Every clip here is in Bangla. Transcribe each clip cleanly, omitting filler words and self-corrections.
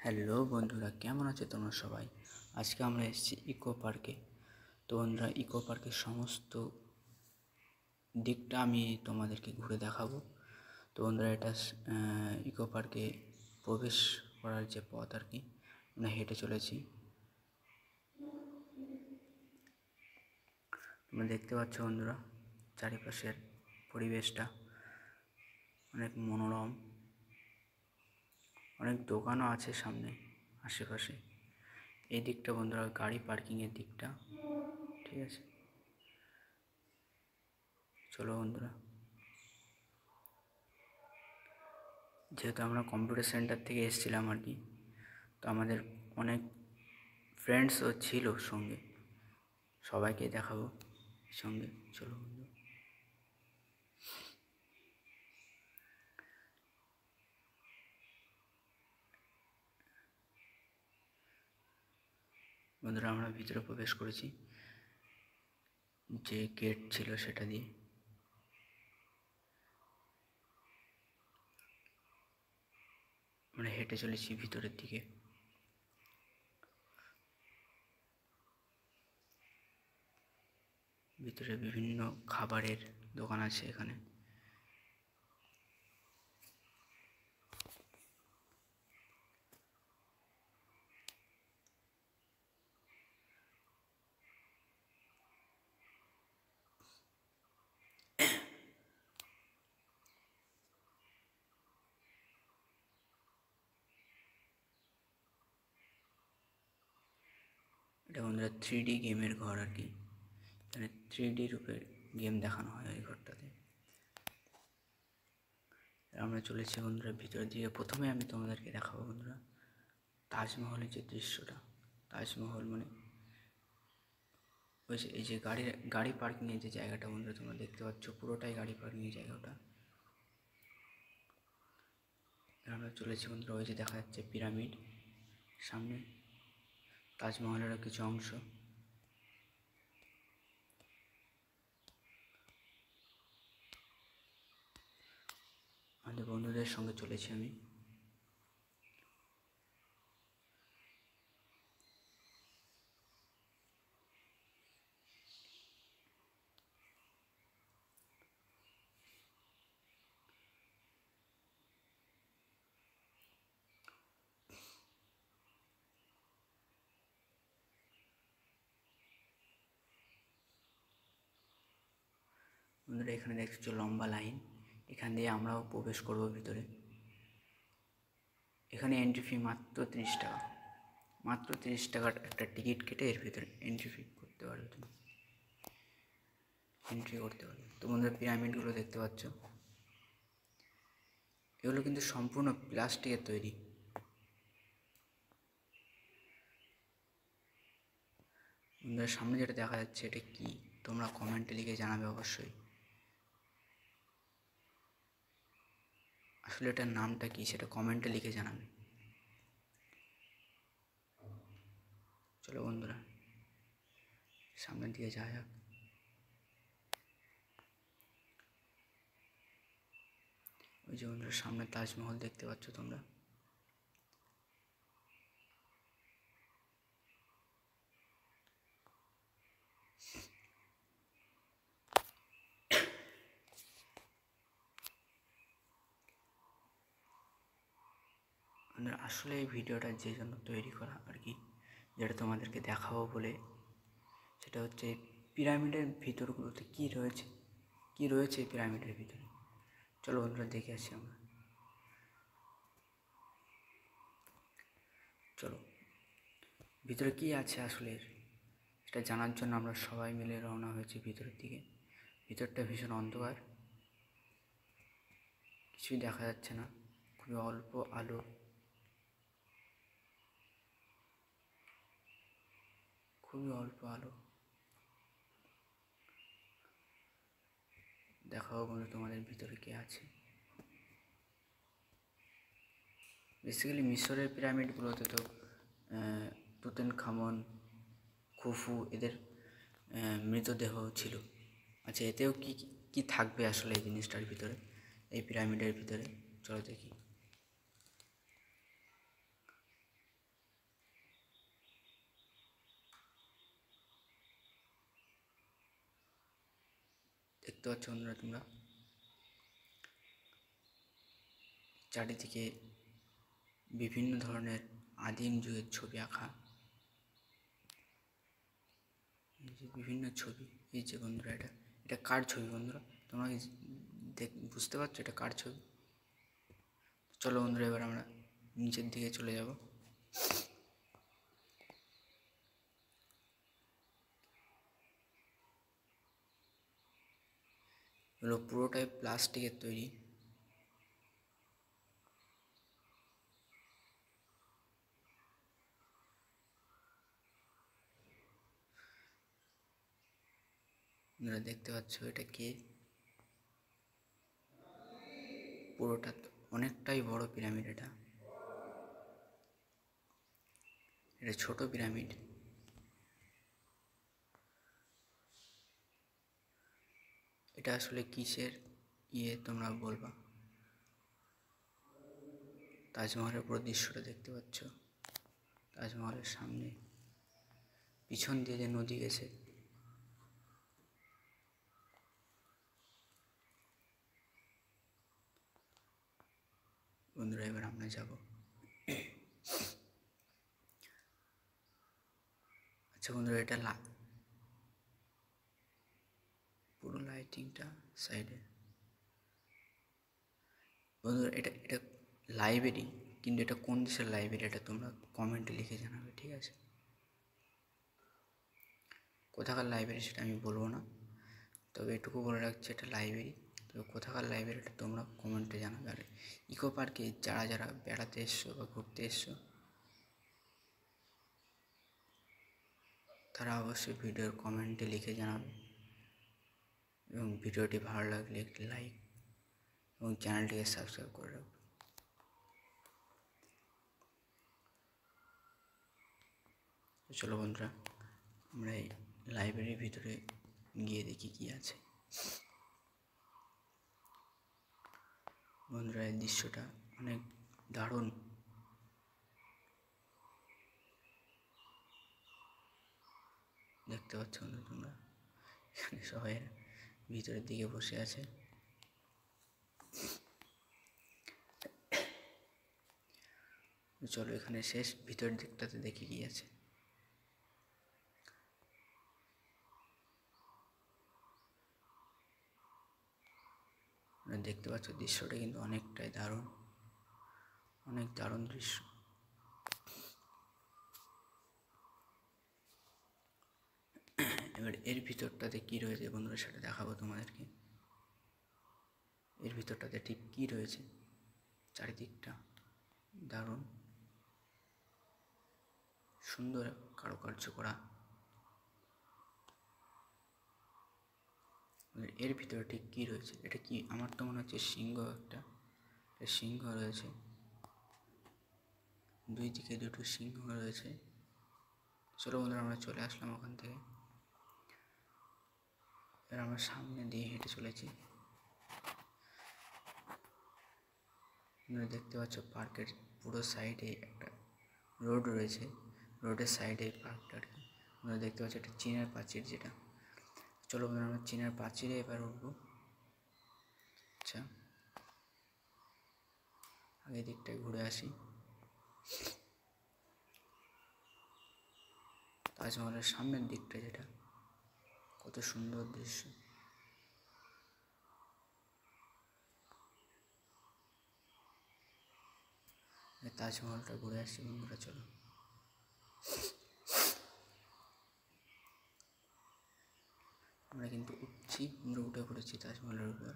হ্যালো বন্ধুরা, কেমন আছো তোমরা সবাই? আজকে আমরা এসেছি ইকো পার্কে। তো বন্ধুরা, ইকো পার্কের সমস্ত দিকটা আমি তোমাদেরকে ঘুরে দেখাবো। তো বন্ধুরা, এটা ইকো পার্কে প্রবেশ করার যে পথ আর কি, আমরা হেঁটে চলেছি। তোমরা দেখতে পাচ্ছ বন্ধুরা, চারিপাশের পরিবেশটা অনেক মনোরম। অনেক দোকানও আছে সামনে আশেপাশে। এই দিকটা বন্ধুরা গাড়ি পার্কিংয়ের দিকটা, ঠিক আছে? চলো বন্ধুরা, যেহেতু আমরা কম্পিউটার সেন্টার থেকে এসেছিলাম আর কি, তো আমাদের অনেক ফ্রেন্ডসও ছিল সঙ্গে, সবাইকে দেখাবো সঙ্গে। চলো বন্ধুরা, আমরা ভিতরে প্রবেশ করেছি যে গেট ছিল সেটা দিয়ে। আমরা হেঁটে চলেছি ভিতরের দিকে। ভিতরে বিভিন্ন খাবারের দোকান আছে এখানে। এটা বন্ধুরা 3D গেমের ঘর আর কি। এখানে 3D রূপে গেম দেখানো হয় ওই ঘরটাতে। আমরা চলেছি বন্ধুরা ভিতরের দিকে। প্রথমে আমি তোমাদেরকে দেখাবো বন্ধুরা তাজমহলের যে দৃশ্যটা। তাজমহল মানে ওই যে এই যে গাড়ি পার্কিংয়ের যে জায়গাটা বন্ধুরা তোমরা দেখতে পাচ্ছ, পুরোটাই গাড়ি পার্কিংয়ের জায়গাটা। আমরা চলেছি বন্ধুরা, ওই যে দেখা যাচ্ছে পিরামিড সামনে, তাজমহলেরও কিছু অংশ। আমাদের বন্ধুদের সঙ্গে চলেছি আমি। বন্ধুরা, এখানে দেখছো লম্বা লাইন, এখান দিয়ে আমরাও প্রবেশ করব ভিতরে। এখানে এন্ট্রি ফি মাত্র 30 টাকা। মাত্র 30 টাকার একটা টিকিট কেটে এর ভিতরে এন্ট্রি ফি করতে পারবে, তুমি এন্ট্রি করতে পারবে। তো বন্ধুরা, পিরামিডগুলো দেখতে পাচ্ছ, এগুলো কিন্তু সম্পূর্ণ প্লাস্টিকের তৈরি। বন্ধুরা, সামনে যেটা দেখা যাচ্ছে এটা কি, তোমরা কমেন্টে লিখে জানাবে অবশ্যই। আসলে এটার নামটা কি সেটা কমেন্টে লিখে জানাবে। চলো বন্ধুরা, সামনের দিকে যাওয়া যাক। ওই যে বন্ধুরা সামনে তাজমহল দেখতে পাচ্ছ তোমরা। আসলে এই ভিডিওটা যে জন্য তৈরি করা আর কি, যেটা তোমাদেরকে দেখাবো বলে, সেটা হচ্ছে পিরামিডের ভিতরগুলোতে কী রয়েছে পিরামিডের ভিতরে। চলো বন্ধুরা দেখে আসি আমরা। চলো ভিতরে কী আছে আসলে সেটা জানার জন্য আমরা সবাই মিলে রওনা হয়েছি ভিতরের দিকে। ভিতরটা ভীষণ অন্ধকার, কিছুই দেখা যাচ্ছে না, খুবই অল্প আলো। খুবই অল্প আলো। দেখাবো বন্ধু তোমাদের ভিতরে কে আছে। বেসিক্যালি মিশরের পিরামিডগুলোতে তো তুতানখামন, খুফু এদের মৃতদেহ ছিল। আচ্ছা, এতেও কি কি থাকবে আসলে এই জিনিসটার ভিতরে, এই পিরামিডের ভিতরে? চলো দেখি। দেখতে পাচ্ছ বন্ধুরা তোমরা, চারিদিকে বিভিন্ন ধরনের আদিম যুগের ছবি আঁকা, এই যে বিভিন্ন ছবি। এই যে বন্ধুরা এটা কার ছবি বন্ধুরা, তোমরা বুঝতে পারছো এটা কার ছবি? চলো বন্ধুরা এবার আমরা নিচের দিকে চলে যাব। এগুলো পুরোটাই প্লাস্টিকের তৈরি। আপনারা দেখতে পাচ্ছ এটা কে? পুরোটা অনেকটাই বড় পিরামিড। এটা ছোট পিরামিড। এটা আসলে কিসের তোমরা বলবা? তাজমহলের পুরো দৃশ্যটা দেখতে পাচ্ছ, তাজমহলের সামনে পিছন দিয়ে যে নদী গেছে, বন্ধুরা এবার আমরা যাব। আচ্ছা বন্ধুরা এটা পুরো লাইটিংটা সাইডে। বন্ধুরা এটা লাইব্রেরি, কিন্তু এটা কোন দেশের লাইব্রেরি এটা তোমরা কমেন্টে লিখে জানাবে, ঠিক আছে? কোথাকার লাইব্রেরি সেটা আমি বলবো না, তবে এটুকু বলে রাখছি এটা লাইব্রেরি। তবে কোথাকার লাইব্রেরি এটা তোমরা কমেন্টে জানাবে। আর ইকো পার্কে যারা যারা বেড়াতে এসছো বা ঘুরতে এসছো তারা অবশ্যই ভিডিওর কমেন্টে লিখে জানাবে, এবং ভিডিওটি ভালো লাগলে একটি লাইক এবং চ্যানেলটিকে সাবস্ক্রাইব করে রাখবে। চলো বন্ধুরা আমরা এই লাইব্রেরির ভিতরে গিয়ে দেখি কি আছে। বন্ধুরা এই দৃশ্যটা অনেক দারুণ। দেখতে পাচ্ছ তোমরা এখানে সবাই ভিতরের দিকে বসে আছে। চলো এখানে শেষ, ভিতরের দিকটাতে দেখি কি আছে। দেখতে পাচ্ছ দৃশ্যটা কিন্তু অনেকটাই দারুণ, অনেক দারুণ দৃশ্য। এবার এর ভিতরটাতে কি রয়েছে বন্ধুরা সেটা দেখাবো তোমাদেরকে। এর ভিতরটাতে ঠিক কি রয়েছে, চারিদিকটা দারুণ সুন্দর কারুকার্য করা। এর ভিতরে ঠিক কী রয়েছে, এটা কি? আমার তো মনে হচ্ছে সিংহ, একটা সিংহ রয়েছে, দুই দিকে দুটো সিংহ রয়েছে। চলো বন্ধুরা আমরা চলে আসলাম ওখান থেকে। এবার আমরা সামনে দিয়ে হেঁটে চলেছি। তোমরা দেখতে পাচ্ছ পার্কের পুরো সাইডে একটা রোড রয়েছে, রোডের সাইডে পার্কটা আর কি। তোমরা দেখতে পাচ্ছ একটা চীনের প্রাচীর যেটা। চলো বন্ধুরা আমরা চীনের প্রাচীরে এবার উঠবো। আচ্ছা আগে দিকটায় ঘুরে আসি। তাজমহলের সামনের দিকটা যেটা, কত সুন্দর দৃশ্য। তাজমহলটা ঘুরে আসছি বন্ধুরা। চলো আমরা কিন্তু উঠছি, আমরা উঠে পড়েছি তাজমহলের উপর।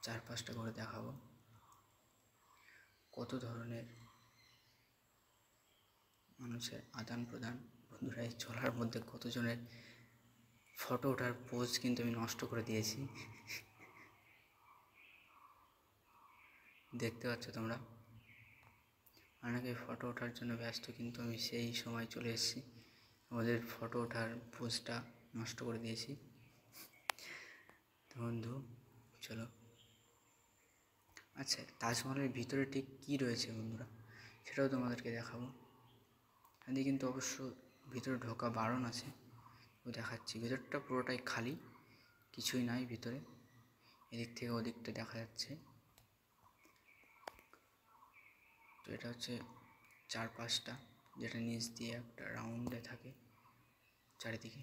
চারপাশটা করে দেখাবো কত ধরনের মানুষের আদান প্রদান। বন্ধুরা এই চলার মধ্যে কতজনের ফটো ওঠার পোজ কিন্তু আমি নষ্ট করে দিয়েছি, দেখতে পাচ্ছ তোমরা। অনেকে ফটো ওঠার জন্য ব্যস্ত, কিন্তু আমি সেই সময় চলে এসেছি, আমাদের ফটো ওঠার পোজটা নষ্ট করে দিয়েছি। তো বন্ধু চলো, আচ্ছা তাজমহলের ভিতরে ঠিক কী রয়েছে বন্ধুরা সেটাও তোমাদেরকে দেখাবো। এদিকে কিন্তু অবশ্য ভিতরে ঢোকা বারণ আছে, ও দেখাচ্ছি। ভিতরটা পুরোটাই খালি, কিছুই নাই ভিতরে। এদিক থেকে ওদিকটা দেখা যাচ্ছে। তো এটা হচ্ছে 4-5টা, যেটা নিচ দিয়ে একটা রাউন্ডে থাকে চারিদিকে।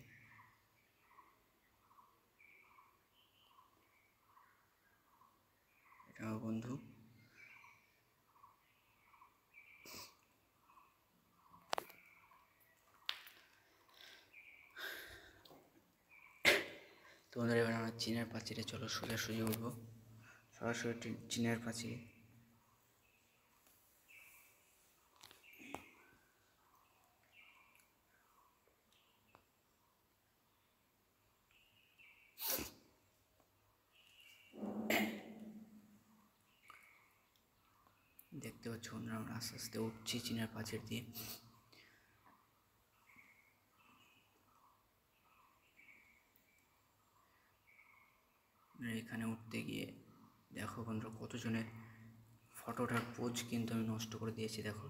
এটা আমার বন্ধু। তো বন্ধুরা এবার আমরা চীনের প্রাচীরে চলো সোজাসুজি উঠবো, সরাসরি চীনের প্রাচীরে। দেখতে পাচ্ছ বন্ধুরা আমরা আস্তে আস্তে উঠছি চীনের প্রাচীর দিয়ে। এখানে উঠতে গিয়ে দেখো বন্ধুরা কতজনের ফটোটার পোজ কিন্তু আমি নষ্ট করে দিয়েছি। দেখো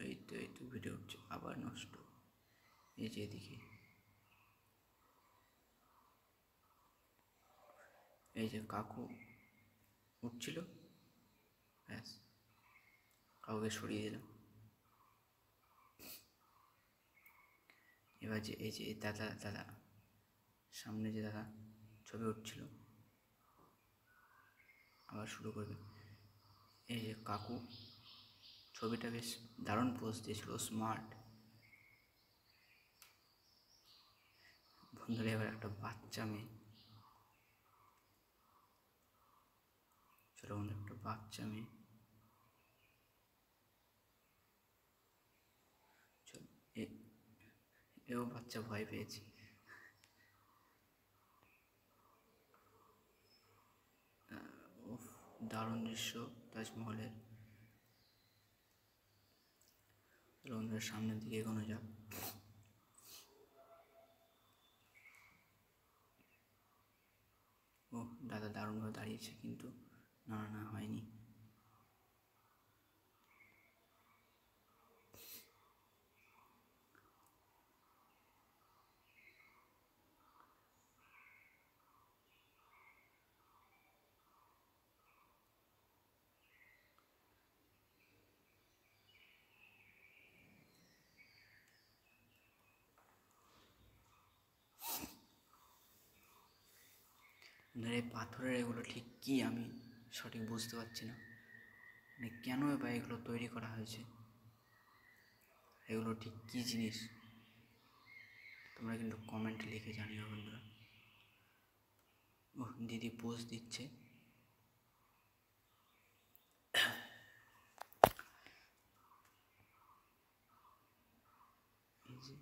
এই তো ভিডিও উঠছে, আবার নষ্ট। এই যে এদিকে এই যে কাকু উঠছিল, ব্যাস কাউকে সরিয়ে দিলাম। এবার যে এই যে দাদা সামনে যে দাদা ছবি উঠছিল, আবার শুরু করবে। এই যে কাকু ছবিটা বেশ দারুণ পোজ দিয়েছিল, স্মার্ট। বন্ধুরা এবার একটা বাচ্চা মেয়ে, চলো বন্ধু একটা বাচ্চা মেয়ে, চলো এও বাচ্চা ভয় পেয়েছে। দারুণ দৃশ্য তাজমহলের। বন্ধুরা সামনের দিকে এগোনো যাক। ও দাদা দারুণভাবে দাঁড়িয়েছে, কিন্তু না হয়নি। এই পাথরের এগুলো ঠিক কী আমি সঠিক বুঝতে পারছি না, মানে কেন বা এগুলো তৈরি করা হয়েছে, এগুলো ঠিক কী জিনিস তোমরা কিন্তু কমেন্টে লিখে জানিও বন্ধুরা। ও দিদি পোজ দিচ্ছে। এই যে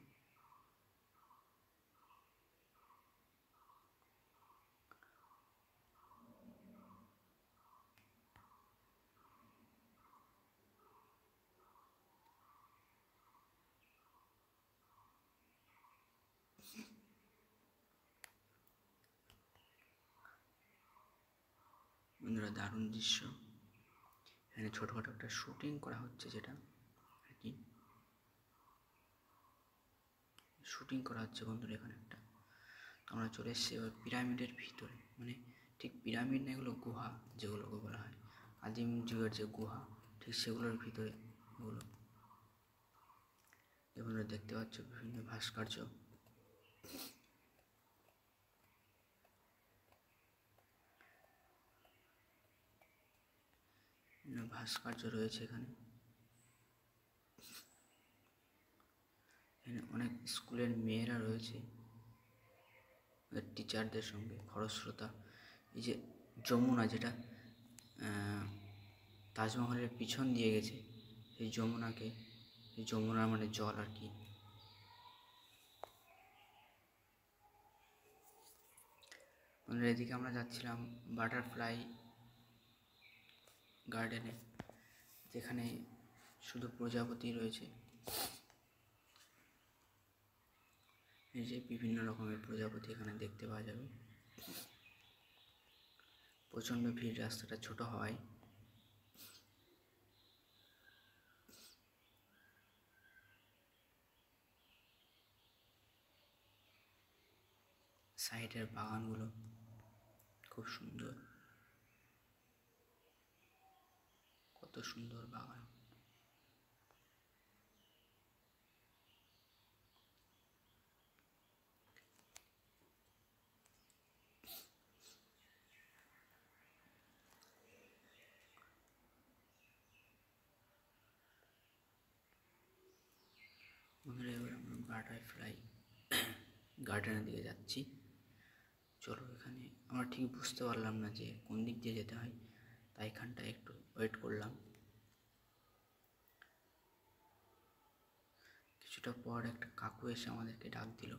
বন্ধুরা দারুণ দৃশ্য। এখানে ছোটোখাটো একটা শুটিং করা হচ্ছে, যেটা আর কি শুটিং করা হচ্ছে বন্ধুরা এখানে একটা। আমরা চলে এসেছি এবার পিরামিডের ভিতরে, মানে ঠিক পিরামিড না, এগুলো গুহা যেগুলোকে বলা হয়, আদিম যুগের যে গুহা, ঠিক সেগুলোর ভিতরে এগুলো। এগুলো দেখতে পাচ্ছ বিভিন্ন ভাস্কর্য। ভাস্কর্য রয়েছে এখানে। এখানে অনেক স্কুলের মেয়েরা রয়েছে টিচারদের সঙ্গে, খরস্রোতা। এই যে যমুনা, যেটা তাজমহলের পিছন দিয়ে গেছে, সেই যমুনাকে, এই যমুনার মানে জল আর কি। এদিকে আমরা যাচ্ছিলাম বাটারফ্লাই গার্ডেনে, যেখানে শুধু প্রজাপতি রয়েছে। এই যে বিভিন্ন রকমের প্রজাপতি এখানে দেখতে পাওয়া যাবে। প্রচণ্ড ভিড়, রাস্তাটা ছোট হওয়ায় সাইডের বাগানগুলো খুব সুন্দর, কত সুন্দর বাগান। বন্ধুরা, এবার আমরা বাটারফ্লাই গার্ডেনের দিকে যাচ্ছি। চলো, এখানে আমরা ঠিক বুঝতে পারলাম না যে কোন দিক দিয়ে যেতে হয়, তাই এখানটায় একটু ওয়েট করলাম। কিছুটা পর একটা কাকু এসে আমাদেরকে ডাক দিল।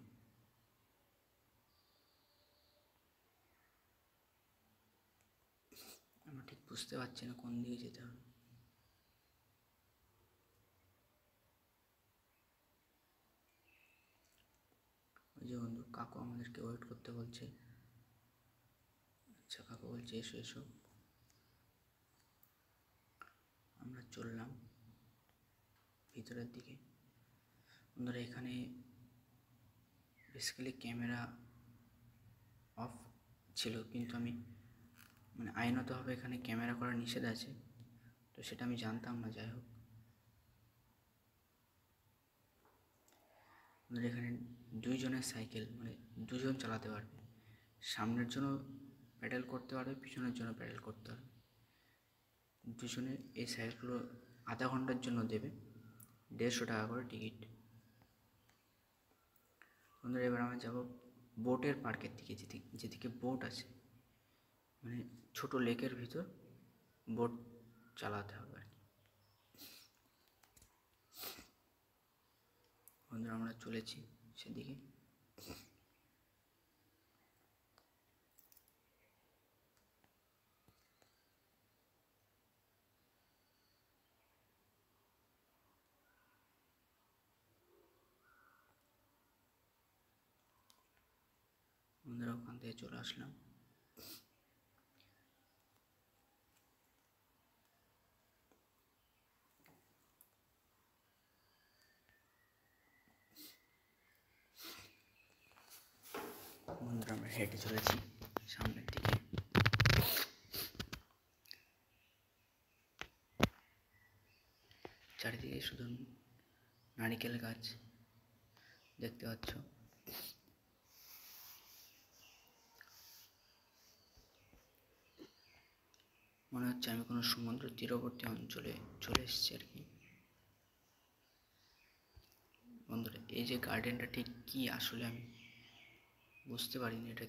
আমরা ঠিক বুঝতে পারছি না কোন দিকে যেতে হবে। ওই যে বন্ধু, কাকু আমাদেরকে ওয়েট করতে বলছে। আচ্ছা, কাকু বলছে এসো এসো। আমরা চললাম ভিতরের দিকে। বন্ধুরা, এখানে বেসিক্যালি ক্যামেরা অফ ছিল, কিন্তু আমি আইনতভাবে এখানে ক্যামেরা করা নিষেধ আছে, তো সেটা আমি জানতাম না। যাই হোক, এখানে দুইজনের সাইকেল দুজন চালাতে পারবে। সামনের জন্য প্যাডেল করতে পারবে, পিছনের জন্য প্যাডেল করতে পারবে। দুজনে এই সাইকেলগুলো আধা ঘন্টার জন্য দেবে, 150 টাকা করে টিকিট। বন্ধুরা, এবার আমরা যাব বোটের পার্কের দিকে, যেদিকে বোট আছে, ছোট লেকের ভিতর বোট চালাতে হবে আর কি। বন্ধুরা, আমরা চলেছি সেদিকে। বন্ধুরা, ওখান থেকে চলে আসলাম। বন্ধুরা, আমরা হেঁটে চলেছি সামনের দিকে। চারিদিকে শুধু নারিকেল গাছ দেখতে পাচ্ছ। মনে হচ্ছে আমি কোনো সমুদ্র তীরবর্তী অঞ্চলে চলে এসেছি আর কি। বন্ধুরা, এই যে গার্ডেনটা ঠিক কি আসলে আমি বুঝতে পারিনি এটা